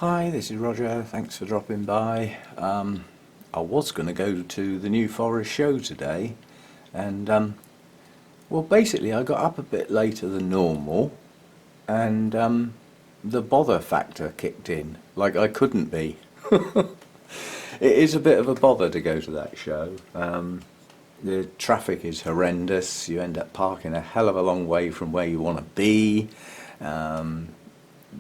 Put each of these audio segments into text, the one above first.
Hi, this is Roger. Thanks for dropping by. I was going to go to the New Forest show today, and well, basically, I got up a bit later than normal, and the bother factor kicked in. Like I couldn't be. It is a bit of a bother to go to that show. The traffic is horrendous. You end up parking a hell of a long way from where you want to be.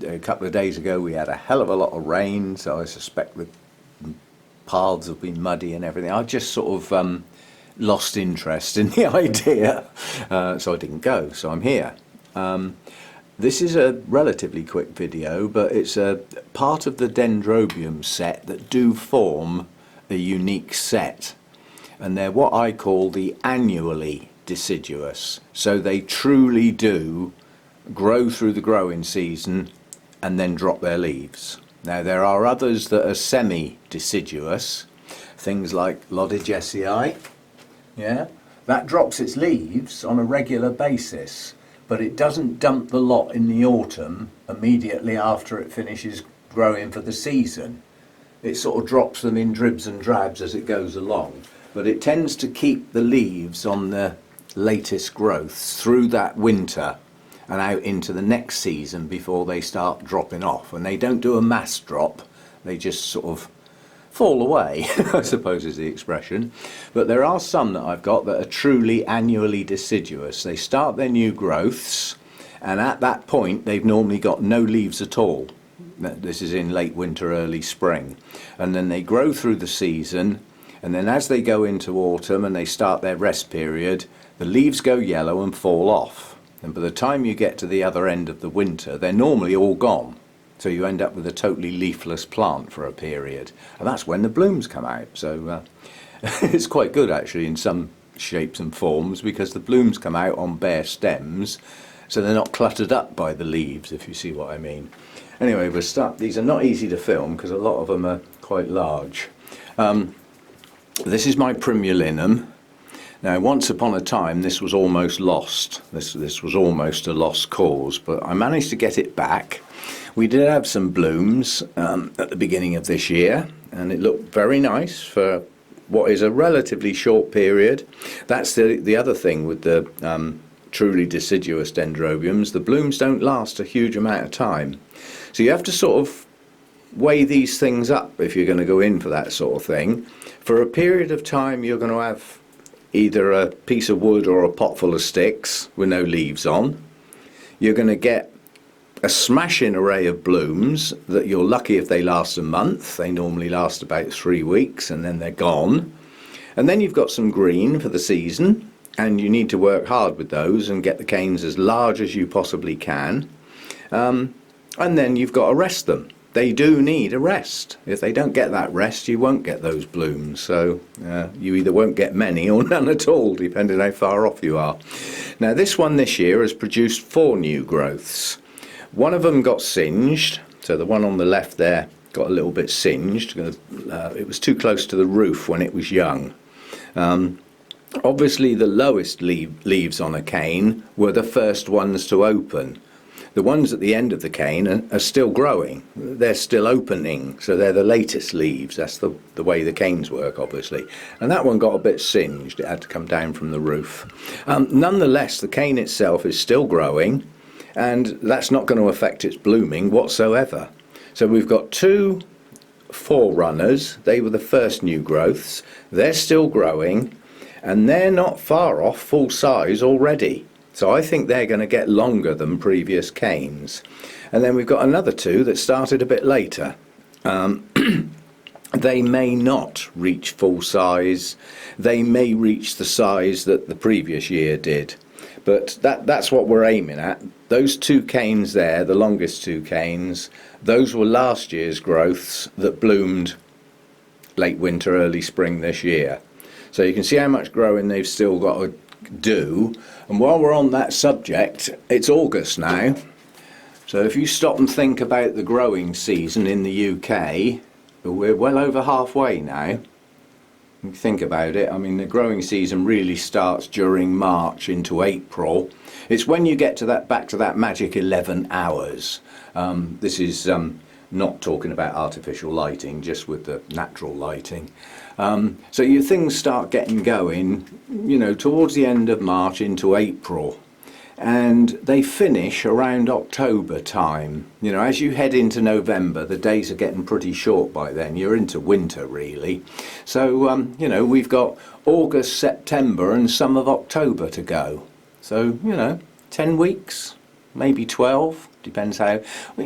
A couple of days ago we had a hell of a lot of rain, so I suspect the paths have been muddy and everything. I just sort of lost interest in the idea, so I didn't go, so I'm here. This is a relatively quick video, but it's a part of the Dendrobium set that do form a unique set, and they're what I call the annually deciduous. So they truly do grow through the growing season and then drop their leaves. Now there are others that are semi-deciduous, things like Lodigessii, yeah, that drops its leaves on a regular basis, but it doesn't dump the lot in the autumn immediately after it finishes growing for the season. It sort of drops them in dribs and drabs as it goes along, but it tends to keep the leaves on the latest growths through that winter and out into the next season before they start dropping off. And they don't do a mass drop, they just sort of fall away, I suppose is the expression. But there are some that I've got that are truly annually deciduous. They start their new growths, and at that point they've normally got no leaves at all. This is in late winter, early spring. And then they grow through the season, and then as they go into autumn and they start their rest period, the leaves go yellow and fall off. And by the time you get to the other end of the winter, they're normally all gone. So you end up with a totally leafless plant for a period. And that's when the blooms come out. So it's quite good actually in some shapes and forms, because the blooms come out on bare stems, so they're not cluttered up by the leaves, if you see what I mean. Anyway, we'll start. These are not easy to film because a lot of them are quite large. This is my Primulinum. Now, once upon a time, this was almost lost. This was almost a lost cause, but I managed to get it back. We did have some blooms at the beginning of this year, and it looked very nice for what is a relatively short period. That's the other thing with the truly deciduous dendrobiums. The blooms don't last a huge amount of time. So you have to sort of weigh these things up if you're going to go in for that sort of thing. For a period of time, you're going to have either a piece of wood or a pot full of sticks with no leaves on. You're going to get a smashing array of blooms that you're lucky if they last a month. They normally last about 3 weeks and then they're gone. And then you've got some green for the season, and you need to work hard with those and get the canes as large as you possibly can. And then you've got to rest them. They do need a rest. If they don't get that rest, you won't get those blooms. So you either won't get many or none at all, depending how far off you are. Now this one this year has produced 4 new growths. One of them got singed, so the one on the left there got a little bit singed. It was too close to the roof when it was young. Obviously the lowest leaves on a cane were the first ones to open. The ones at the end of the cane are still growing. They're still opening, so they're the latest leaves. That's the way the canes work, obviously. And that one got a bit singed. It had to come down from the roof. Nonetheless, the cane itself is still growing, and that's not going to affect its blooming whatsoever. So we've got 2 forerunners. They were the first new growths. They're still growing, and they're not far off full size already. So I think they're going to get longer than previous canes. And then we've got another 2 that started a bit later. They may not reach full size. They may reach the size that the previous year did. But that's what we're aiming at. Those 2 canes there, the longest 2 canes, those were last year's growths that bloomed late winter, early spring this year. So you can see how much growing they've still got to do. And while we're on that subject, it's August now, so if you stop and think about the growing season in the UK, we're well over halfway now. You think about it, I mean the growing season really starts during March into April. It's when you get to that back to that magic 11 hours. This is not talking about artificial lighting, just with the natural lighting. So your things start getting going, you know, towards the end of March into April, and they finish around October time. You know, as you head into November, the days are getting pretty short by then. You're into winter, really. So, you know, we've got August, September and some of October to go. So, you know, 10 weeks, maybe 12. Depends how.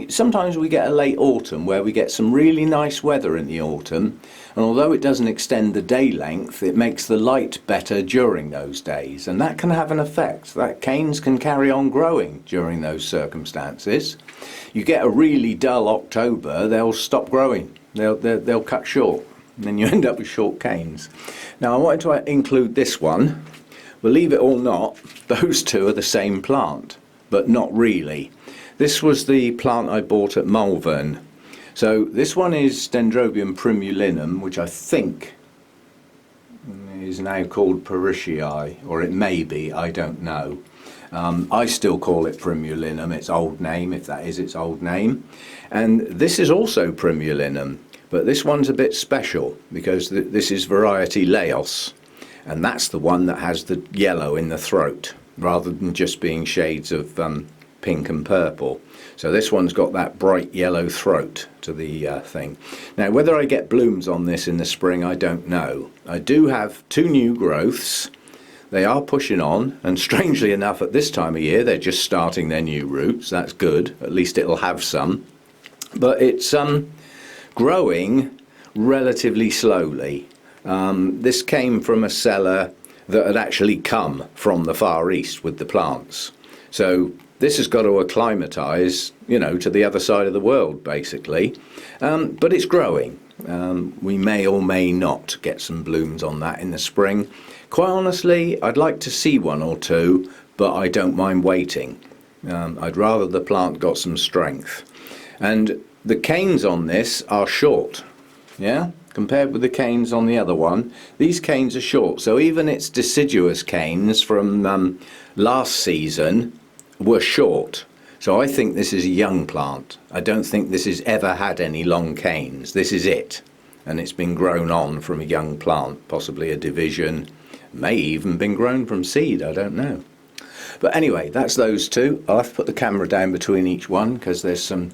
Sometimes we get a late autumn where we get some really nice weather in the autumn, and although it doesn't extend the day length, it makes the light better during those days, and that can have an effect. That canes can carry on growing during those circumstances. You get a really dull October, they'll stop growing. They'll cut short, and then you end up with short canes. Now I wanted to include this one. Believe it or not, those two are the same plant, but not really. This was the plant I bought at Malvern. So this one is Dendrobium primulinum, which I think is now called Parishii, or it may be, I don't know. I still call it primulinum, its old name, if that is its old name. And this is also primulinum, but this one's a bit special because this is variety Laos, and that's the one that has the yellow in the throat, rather than just being shades of pink and purple. So this one's got that bright yellow throat to the thing. Now whether I get blooms on this in the spring, I don't know. I do have 2 new growths. They are pushing on, and strangely enough at this time of year they're just starting their new roots. That's good, at least it'll have some. But it's growing relatively slowly. This came from a seller that had actually come from the Far East with the plants. So this has got to acclimatise, you know, to the other side of the world, basically. But it's growing. We may or may not get some blooms on that in the spring. Quite honestly, I'd like to see 1 or 2, but I don't mind waiting. I'd rather the plant got some strength. And the canes on this are short, yeah? Compared with the canes on the other one, these canes are short. So even its deciduous canes from last season were short. So I think this is a young plant. I don't think this has ever had any long canes. This is it. And it's been grown on from a young plant, possibly a division, may even been grown from seed, I don't know. But anyway, that's those two. I'll have to put the camera down between each one because there's some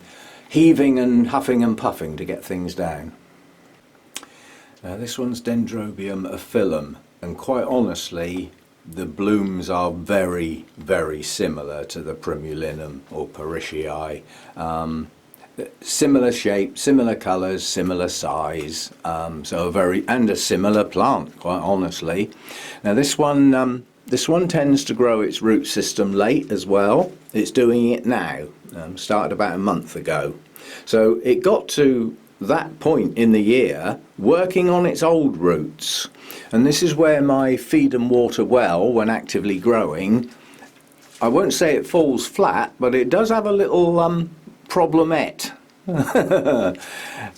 heaving and huffing and puffing to get things down. This one's Dendrobium Philan, and quite honestly, the blooms are very, very similar to the primulinum or Parishii. Similar shape, similar colours, similar size, so a similar plant, quite honestly. Now this one tends to grow its root system late as well. It's doing it now. Started about a month ago. So it got to that point in the year working on its old roots, and this is where my feed and water well, when actively growing, I won't say it falls flat, but it does have a little problemette.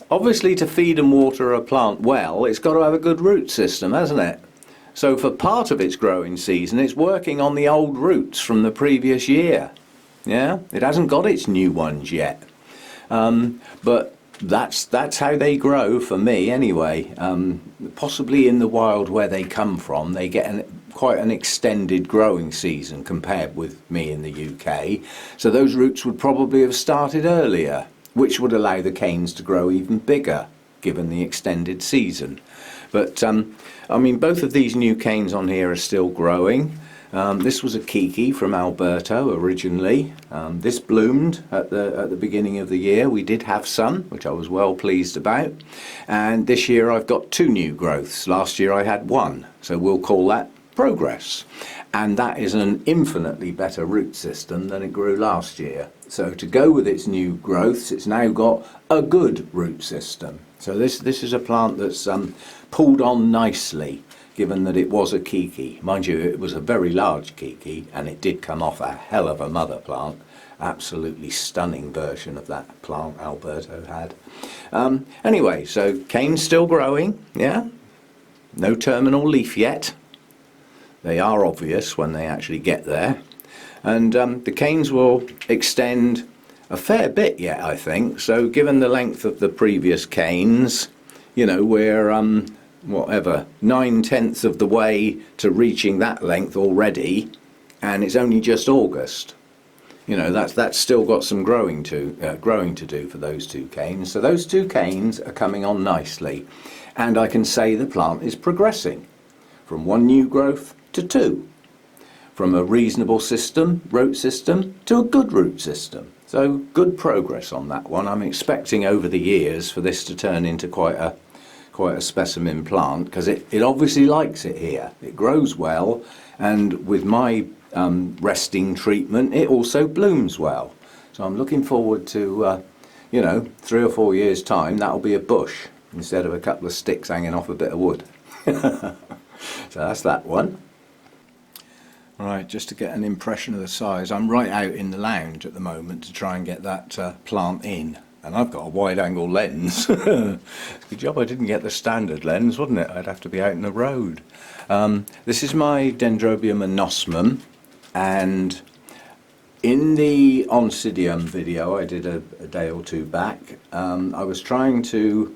Obviously, to feed and water a plant well, it's got to have a good root system, hasn't it? So for part of its growing season, it's working on the old roots from the previous year. Yeah, it hasn't got its new ones yet, but that's how they grow for me anyway. Possibly in the wild where they come from, they get quite an extended growing season compared with me in the UK. So those roots would probably have started earlier, which would allow the canes to grow even bigger given the extended season. But I mean, both of these new canes on here are still growing. This was a Kiki from Alberto originally. This bloomed at the beginning of the year. We did have some, which I was well pleased about. And this year I've got 2 new growths. Last year I had 1, so we'll call that progress. And that is an infinitely better root system than it grew last year. So to go with its new growths, it's now got a good root system. So this is a plant that's pulled on nicely, given that it was a Kiki. Mind you, it was a very large Kiki, and it did come off a hell of a mother plant. Absolutely stunning version of that plant Alberto had. Anyway, so canes still growing, yeah? No terminal leaf yet. They are obvious when they actually get there. And the canes will extend a fair bit yet, I think. So given the length of the previous canes, you know, we're whatever, 9/10 of the way to reaching that length already, and it's only just August. You know, that's still got some growing to do for those two canes. So those two canes are coming on nicely, and I can say the plant is progressing from one new growth to two, from a reasonable root system to a good root system. So good progress on that one. I'm expecting over the years for this to turn into quite a specimen plant, because it obviously likes it here. It grows well, and with my resting treatment, it also blooms well. So I'm looking forward to, you know, 3 or 4 years' time, that'll be a bush instead of a couple of sticks hanging off a bit of wood. So that's that one. Right, just to get an impression of the size, I'm right out in the lounge at the moment to try and get that plant in. And I've got a wide angle lens. Good job I didn't get the standard lens, wouldn't it? I'd have to be out in the road. This is my Dendrobium Nozman, and in the Oncidium video I did a day or two back, I was trying to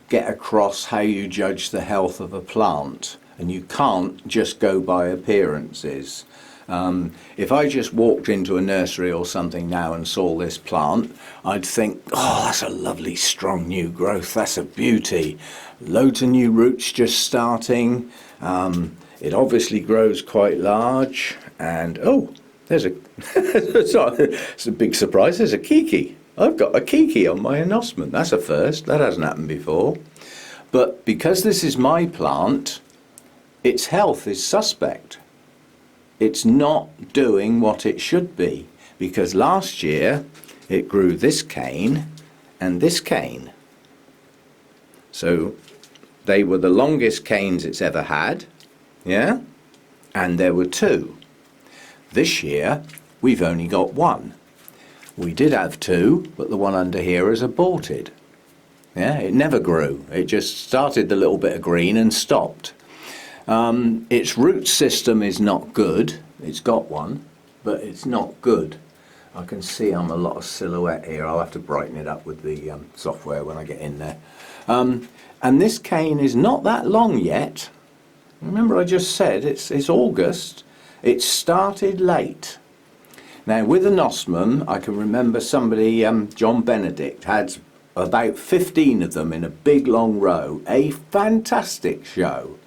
get across how you judge the health of a plant, and you can't just go by appearances. If I just walked into a nursery or something now and saw this plant, I'd think, oh, that's a lovely strong new growth, that's a beauty. Loads of new roots just starting. It obviously grows quite large, and oh, there's a it's a big surprise, there's a kiki. I've got a kiki on my Nozman. That's a first, that hasn't happened before. But because this is my plant, its health is suspect. It's not doing what it should be, because last year it grew this cane and this cane. So they were the longest canes it's ever had, yeah? And there were two. This year we've only got one. We did have two, but the one under here is aborted. Yeah, it never grew. It just started the little bit of green and stopped. Its root system is not good. It's got one, but it's not good. I can see I'm a lot of silhouette here. I'll have to brighten it up with the software when I get in there. And this cane is not that long yet. Remember I just said it's August. It started late. Now with a Nozman, I can remember somebody, John Benedict, had about 15 of them in a big long row. A fantastic show.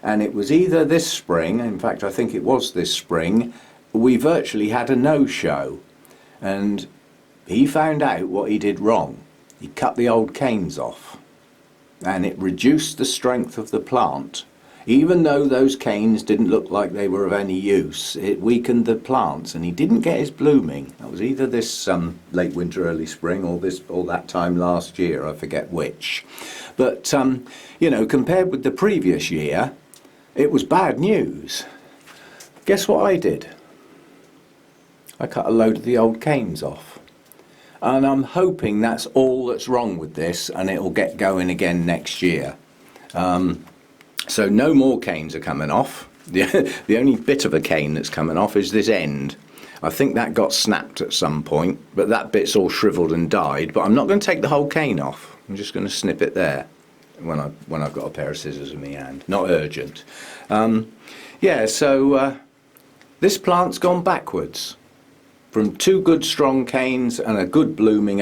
And it was either this spring, in fact I think it was this spring, we virtually had a no-show. And he found out what he did wrong. He cut the old canes off, and it reduced the strength of the plant. Even though those canes didn't look like they were of any use, it weakened the plants, and he didn't get his blooming. That was either this late winter, early spring, or that time last year, I forget which. But you know, compared with the previous year, it was bad news. Guess what I did? I cut a load of the old canes off. And I'm hoping that's all that's wrong with this, and it'll get going again next year. So no more canes are coming off. The only bit of a cane that's coming off is this end. I think that got snapped at some point, but that bit's all shriveled and died. But I'm not going to take the whole cane off. I'm just going to snip it there when I've got a pair of scissors in my hand. Not urgent. Yeah, so this plant's gone backwards. From two good strong canes and a good blooming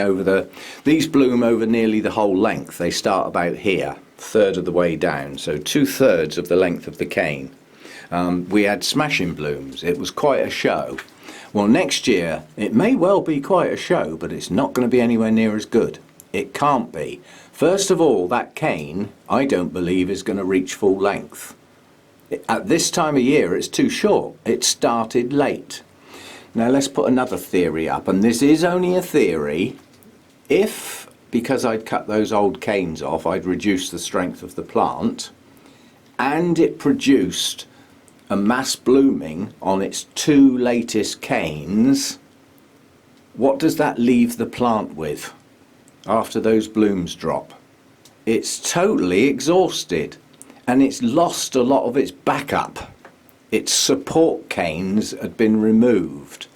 these bloom over nearly the whole length. They start about here, a third of the way down, so 2/3 of the length of the cane. We had smashing blooms. It was quite a show. Well, next year it may well be quite a show, but it's not going to be anywhere near as good. It can't be. First of all, that cane I don't believe is going to reach full length. At this time of year it's too short. It started late. Now let's put another theory up, and this is only a theory. If, because I'd cut those old canes off, I'd reduced the strength of the plant, and it produced a mass blooming on its two latest canes, what does that leave the plant with after those blooms drop? It's totally exhausted, and it's lost a lot of its backup. Its support canes had been removed.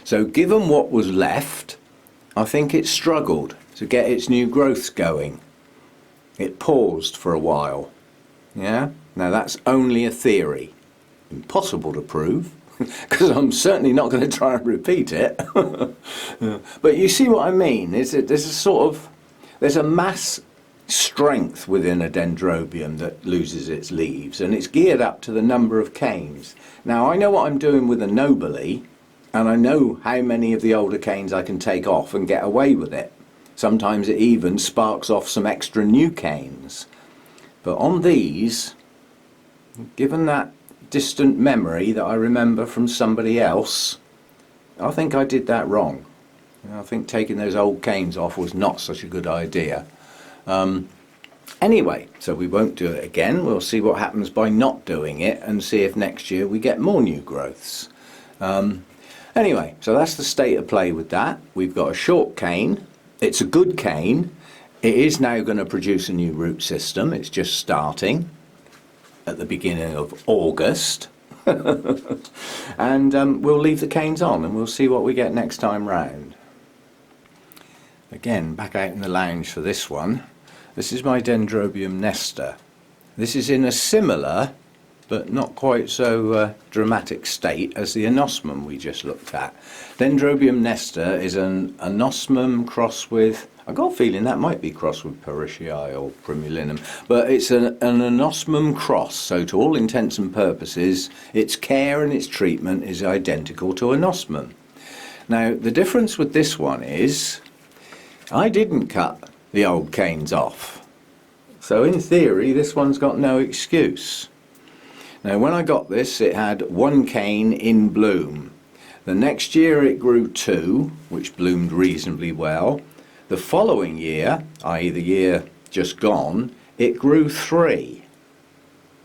So given what was left, I think it struggled to get its new growths going. It paused for a while. Yeah? Now that's only a theory. Impossible to prove, because I'm certainly not going to try and repeat it. But you see what I mean? There's a mass strength within a dendrobium that loses its leaves, and it's geared up to the number of canes. Now I know what I'm doing with a nobile, and I know how many of the older canes I can take off and get away with it. Sometimes it even sparks off some extra new canes. But on these, given that distant memory that I remember from somebody else, I think I did that wrong. I think taking those old canes off was not such a good idea. Anyway, so we won't do it again. We'll see what happens by not doing it and see if next year we get more new growths. Anyway, so that's the state of play with that. We've got a short cane. It's a good cane. It is now going to produce a new root system. It's just starting at the beginning of August. And we'll leave the canes on and we'll see what we get next time round. Again, back out in the lounge for this one. This is my Dendrobium Nester. This is in a similar but not quite so dramatic state as the anosmum we just looked at. Dendrobium Nester is an anosmum crossed with, I've got a feeling that might be crossed with Parishii or Primulinum, but it's an anosmum cross, so to all intents and purposes its care and its treatment is identical to anosmum. Now the difference with this one is I didn't cut the old canes off, so in theory this one's got no excuse. Now when I got this it had one cane in bloom. The next year it grew two, which bloomed reasonably well. The following year, i.e. the year just gone, it grew three,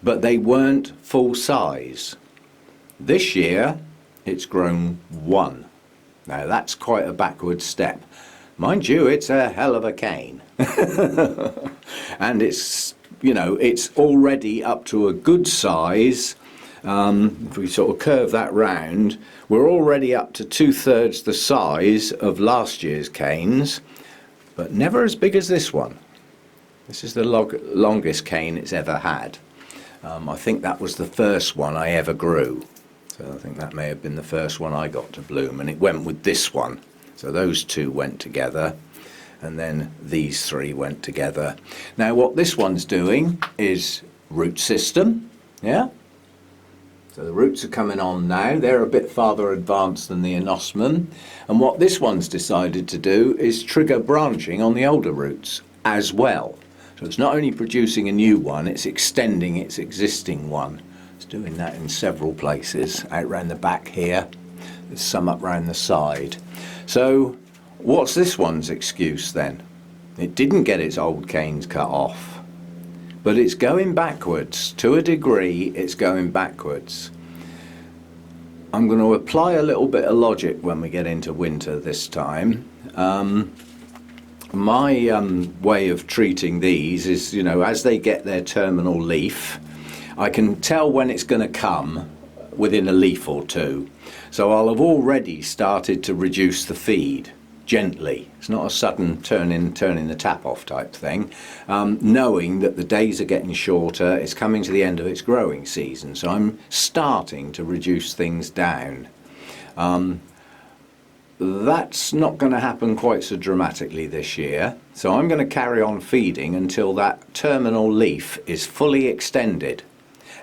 but they weren't full size. This year it's grown one. Now that's quite a backward step. Mind you, it's a hell of a cane. And it's, you know, it's already up to a good size. If we sort of curve that round, we're already up to 2/3 the size of last year's canes, but never as big as this one. This is the longest cane it's ever had. I think that was the first one I ever grew. So I think that may have been the first one I got to bloom, and it went with this one. So those two went together, and then these three went together. Now what this one's doing is root system, yeah? So the roots are coming on now. They're a bit farther advanced than the anosmum. And what this one's decided to do is trigger branching on the older roots as well. So it's not only producing a new one, it's extending its existing one. It's doing that in several places. Out round the back here, there's some up round the side. So what's this one's excuse then? It didn't get its old canes cut off. But it's going backwards. To a degree, it's going backwards. I'm going to apply a little bit of logic when we get into winter this time. My way of treating these is, you know, as they get their terminal leaf, I can tell when it's going to come within a leaf or two. So I'll have already started to reduce the feed. Gently. It's not a sudden turning the tap off type thing. Knowing that the days are getting shorter, it's coming to the end of its growing season, so I'm starting to reduce things down. That's not going to happen quite so dramatically this year, so I'm going to carry on feeding until that terminal leaf is fully extended.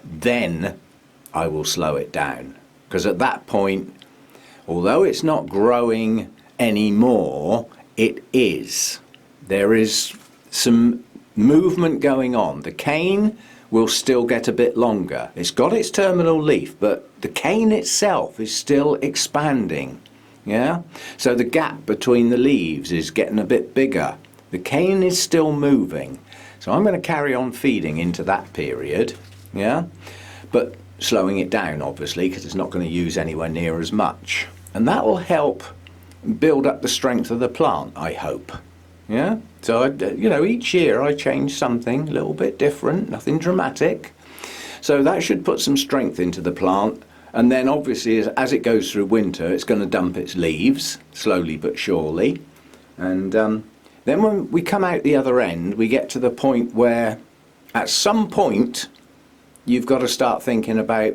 Then I will slow it down, because at that point, although it's not growing anymore, it is. There is some movement going on. The cane will still get a bit longer. It's got its terminal leaf, but the cane itself is still expanding. Yeah? So the gap between the leaves is getting a bit bigger. The cane is still moving. So I'm going to carry on feeding into that period. Yeah? But slowing it down, obviously, because it's not going to use anywhere near as much. And that will help build up the strength of the plant, I hope. Yeah, so you know, each year I change something a little bit different, nothing dramatic. So that should put some strength into the plant, and then obviously as it goes through winter it's going to dump its leaves slowly but surely. And then when we come out the other end, we get to the point where at some point you've got to start thinking about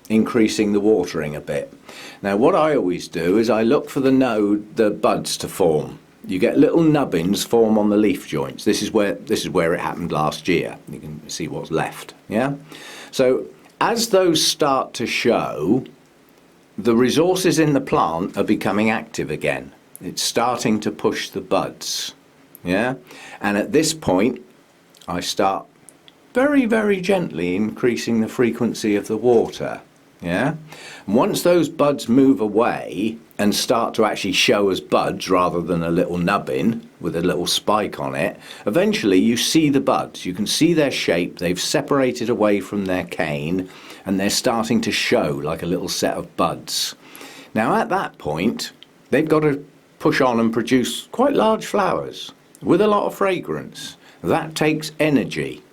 increasing the watering a bit. Now what I always do is I look for the buds to form. You get little nubbins form on the leaf joints. This is where it happened last year. You can see what's left. Yeah. So as those start to show, the resources in the plant are becoming active again. It's starting to push the buds. Yeah. And at this point, I start very, very gently increasing the frequency of the water. Yeah. And once those buds move away and start to actually show as buds rather than a little nubbin with a little spike on it, eventually you see the buds. You can see their shape. They've separated away from their cane and they're starting to show like a little set of buds. Now at that point, they've got to push on and produce quite large flowers with a lot of fragrance. That takes energy.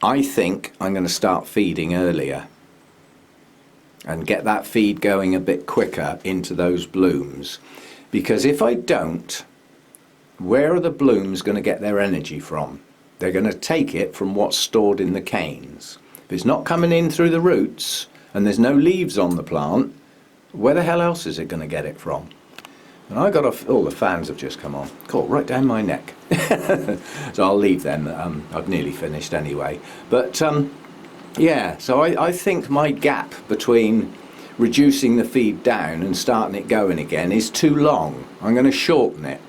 I think I'm going to start feeding earlier and get that feed going a bit quicker into those blooms, because if I don't, where are the blooms going to get their energy from? They're going to take it from what's stored in the canes. If it's not coming in through the roots and there's no leaves on the plant, where the hell else is it going to get it from? And I got all the fans have just come on, caught right down my neck. So I'll leave them. I've nearly finished anyway. But yeah, so I think my gap between reducing the feed down and starting it going again is too long. I'm going to shorten it.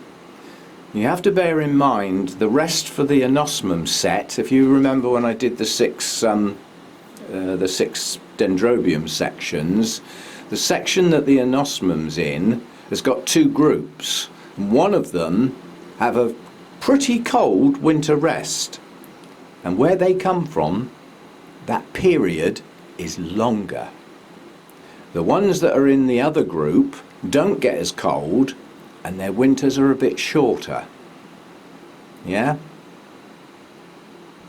You have to bear in mind the rest for the anosmum set. If you remember when I did the six dendrobium sections, the section that the anosmum's in has got two groups. One of them have a pretty cold winter rest, and where they come from, that period is longer. The ones that are in the other group don't get as cold and their winters are a bit shorter. Yeah?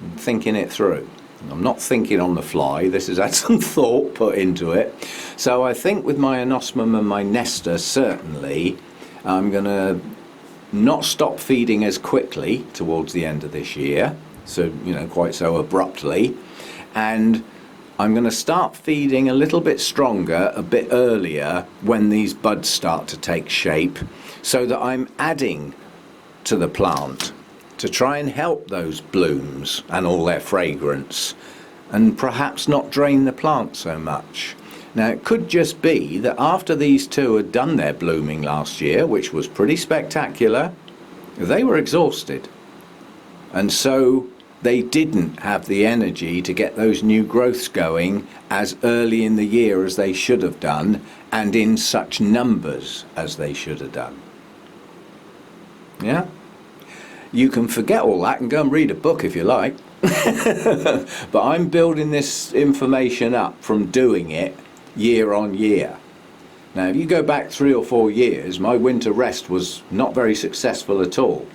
I'm thinking it through. I'm not thinking on the fly, this has had some thought put into it. So I think with my anosmum and my Nester, certainly I'm going to not stop feeding as quickly towards the end of this year, so quite so abruptly, and I'm going to start feeding a little bit stronger a bit earlier when these buds start to take shape, so that I'm adding to the plant to try and help those blooms and all their fragrance, and perhaps not drain the plant so much. Now it could just be that after these two had done their blooming last year, which was pretty spectacular, they were exhausted, and so they didn't have the energy to get those new growths going as early in the year as they should have done, and in such numbers as they should have done. Yeah? You can forget all that and go and read a book if you like. But I'm building this information up from doing it year on year. Now if you go back 3 or 4 years, my winter rest was not very successful at all.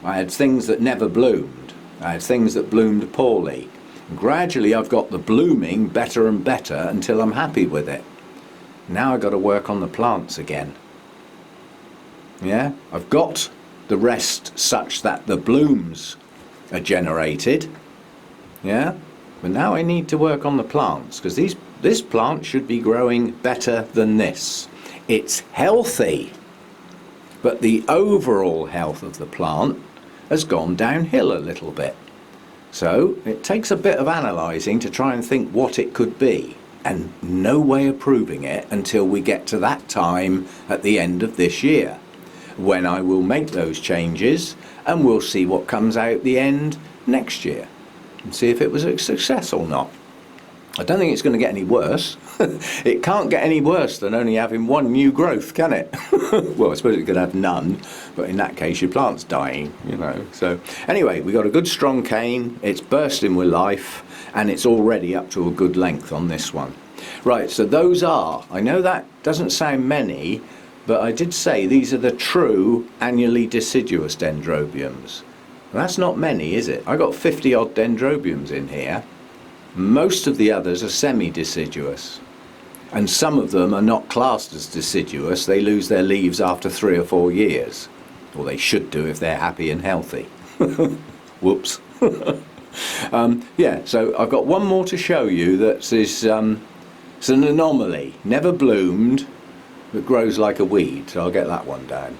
I had things that never bloomed. I had things that bloomed poorly. And gradually I've got the blooming better and better until I'm happy with it. Now I've got to work on the plants again. Yeah, I've got the rest such that the blooms are generated. Yeah, but now I need to work on the plants, because this plant should be growing better than this. It's healthy, but the overall health of the plant has gone downhill a little bit. So it takes a bit of analysing to try and think what it could be, and no way of proving it until we get to that time at the end of this year, when I will make those changes, and we'll see what comes out the end next year and see if it was a success or not. I don't think it's going to get any worse. It can't get any worse than only having one new growth, can it? Well, I suppose it could have none, but in that case your plant's dying, So anyway, we got a good strong cane, it's bursting with life, and it's already up to a good length on this one. Right, so those are, I know that doesn't sound many, but I did say these are the true annually deciduous dendrobiums. That's not many, is it? I got 50 odd dendrobiums in here. Most of the others are semi-deciduous, and some of them are not classed as deciduous. They lose their leaves after 3 or 4 years, or they should do if they're happy and healthy. Whoops. Yeah, so I've got one more to show you that is it's an anomaly, never bloomed, but grows like a weed, so I'll get that one down.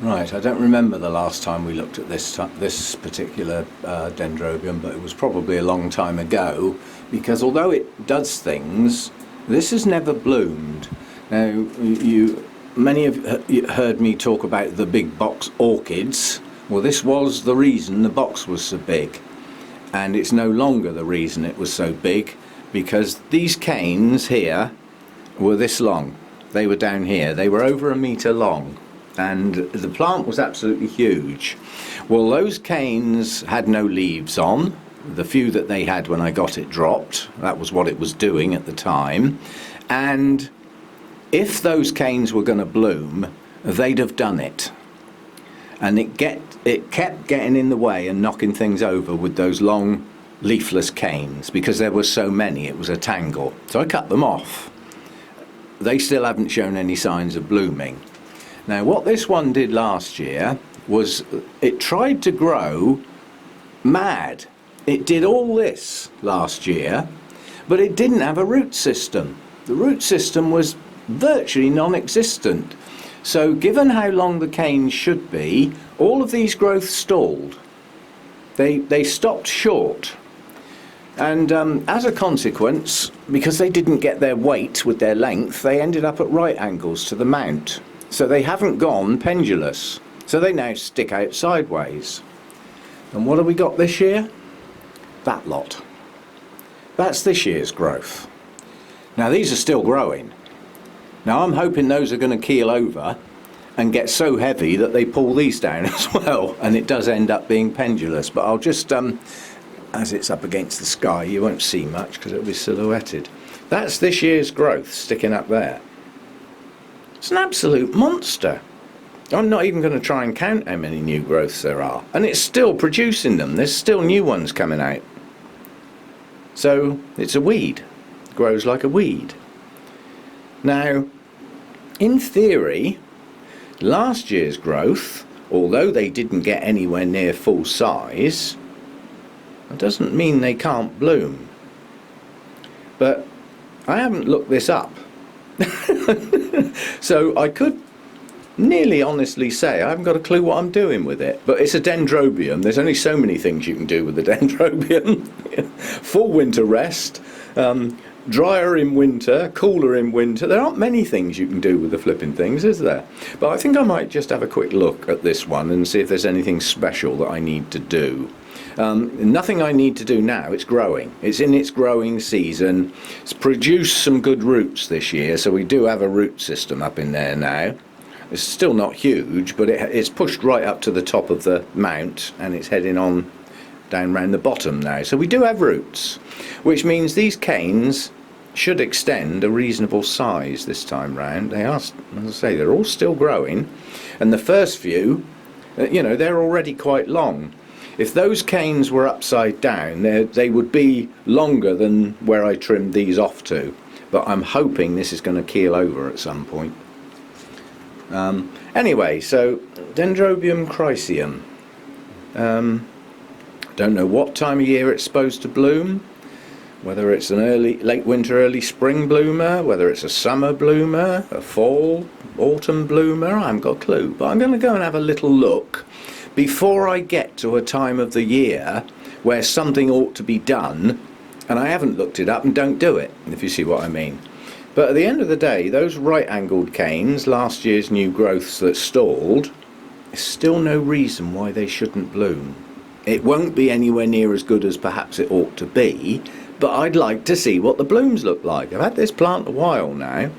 Right, I don't remember the last time we looked at this particular dendrobium, but it was probably a long time ago, because although it does things, this has never bloomed. Now, many of you heard me talk about the big box orchids. Well, this was the reason the box was so big, and it's no longer the reason it was so big, because these canes here were this long. They were down here. They were over 1 metre long, and the plant was absolutely huge. Well, those canes had no leaves on. The few that they had when I got it dropped. That was what it was doing at the time. And if those canes were going to bloom, they'd have done it. And it kept getting in the way and knocking things over with those long leafless canes, because there were so many, it was a tangle. So I cut them off. They still haven't shown any signs of blooming. Now, what this one did last year was it tried to grow mad. It did all this last year, but it didn't have a root system. The root system was virtually non-existent. So given how long the canes should be, all of these growths stalled. They stopped short. And as a consequence, because they didn't get their weight with their length, they ended up at right angles to the mount. So they haven't gone pendulous. So they now stick out sideways. And what have we got this year? That lot. That's this year's growth. Now, these are still growing. Now, I'm hoping those are going to keel over and get so heavy that they pull these down as well, and it does end up being pendulous. But I'll just, as it's up against the sky, you won't see much because it'll be silhouetted. That's this year's growth sticking up there. It's an absolute monster. I'm not even going to try and count how many new growths there are, and it's still producing them. There's still new ones coming out. So it's a weed. It grows like a weed. Now, in theory, last year's growth, although they didn't get anywhere near full size, that doesn't mean they can't bloom. But I haven't looked this up. So I could nearly honestly say I haven't got a clue what I'm doing with it. But it's a dendrobium. There's only so many things you can do with a dendrobium. Full winter rest, drier in winter, cooler in winter. There aren't many things you can do with the flipping things, is there? But I think I might just have a quick look at this one and see if there's anything special that I need to do. Nothing I need to do now. It's growing. It's in its growing season. It's produced some good roots this year, so we do have a root system up in there now. It's still not huge, but it's pushed right up to the top of the mount, and it's heading on down round the bottom now. So we do have roots, which means these canes should extend a reasonable size this time round. They are, as I say, they're all still growing, and the first few, they're already quite long. If those canes were upside down, they would be longer than where I trimmed these off to, but I'm hoping this is going to keel over at some point. Anyway, so Dendrobium Chryseum. Don't know what time of year it's supposed to bloom, whether it's an late winter, early spring bloomer, whether it's a summer bloomer, a fall, autumn bloomer, I haven't got a clue. But I'm going to go and have a little look before I get to a time of the year where something ought to be done, and I haven't looked it up and don't do it, if you see what I mean. But at the end of the day, those right-angled canes, last year's new growths that stalled, there's still no reason why they shouldn't bloom. It won't be anywhere near as good as perhaps it ought to be, but I'd like to see what the blooms look like. I've had this plant a while now,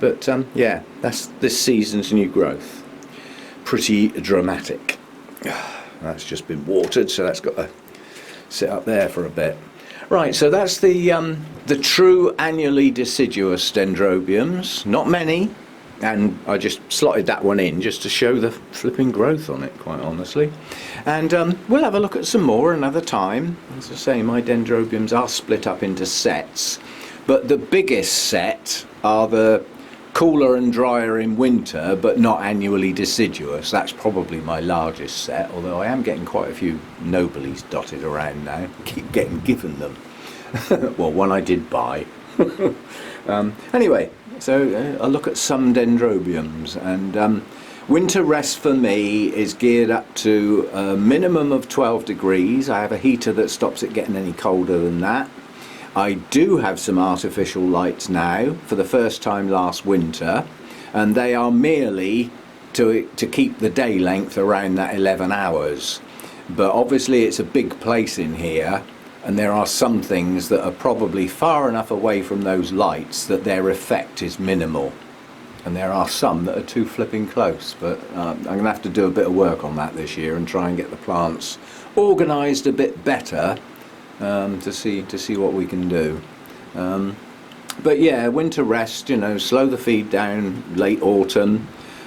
but yeah, that's this season's new growth. Pretty dramatic. That's just been watered, so that's got to sit up there for a bit. Right, so that's the true annually deciduous dendrobiums. Not many, and I just slotted that one in just to show the flipping growth on it, quite honestly. And we'll have a look at some more another time. As I say, my dendrobiums are split up into sets, but the biggest set are the cooler and drier in winter, but not annually deciduous. That's probably my largest set, although I am getting quite a few noblies dotted around now. Keep getting given them. Well, one I did buy. Anyway, so I'll look at some dendrobiums, and winter rest for me is geared up to a minimum of 12 degrees. I have a heater that stops it getting any colder than that. I do have some artificial lights now for the first time last winter, and they are merely to keep the day length around that 11 hours. But obviously it's a big place in here, and there are some things that are probably far enough away from those lights that their effect is minimal. And there are some that are too flipping close, but I'm going to have to do a bit of work on that this year and try and get the plants organised a bit better. To see what we can do. But yeah, winter rest, you know, slow the feed down late autumn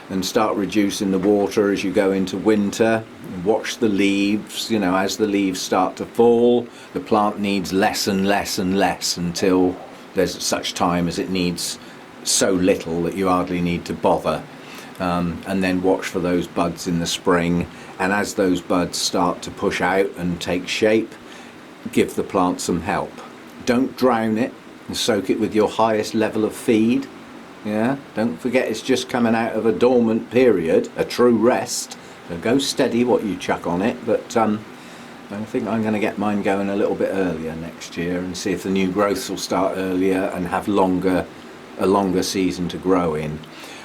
and start reducing the water as you go into winter. Watch the leaves, you know, as the leaves start to fall, the plant needs less and less and less until there's such time as it needs so little that you hardly need to bother. And then watch for those buds in the spring, and as those buds start to push out and take shape, give the plant some help. Don't drown it, and soak it with your highest level of feed. Yeah, don't forget it's just coming out of a dormant period, a true rest. So go steady what you chuck on it, but I think I'm going to get mine going a little bit earlier next year and see if the new growths will start earlier and have a longer season to grow in.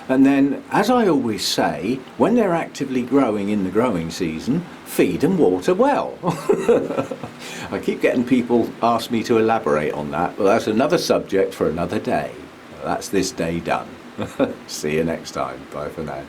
And then, as I always say, when they're actively growing in the growing season, feed and water well. I keep getting people ask me to elaborate on that, but that's another subject for another day. That's this day done. See you next time. Bye for now.